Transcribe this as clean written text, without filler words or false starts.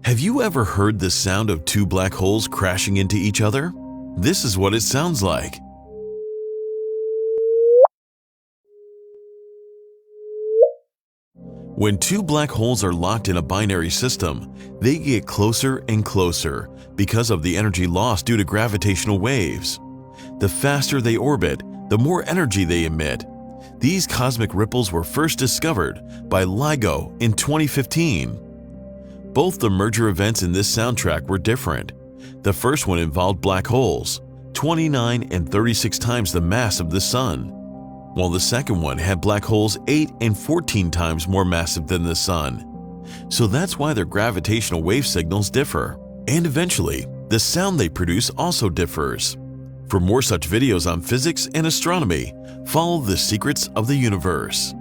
Have you ever heard the sound of two black holes crashing into each other? This is what it sounds like. When two black holes are locked in a binary system, they get closer and closer because of the energy lost due to gravitational waves. The faster they orbit, the more energy they emit. These cosmic ripples were first discovered by LIGO in 2015. Both the merger events in this soundtrack were different. The first one involved black holes, 29 and 36 times the mass of the Sun, while the second one had black holes 8 and 14 times more massive than the Sun. So that's why their gravitational wave signals differ. And eventually, the sound they produce also differs. For more such videos on physics and astronomy, follow the secrets of the universe.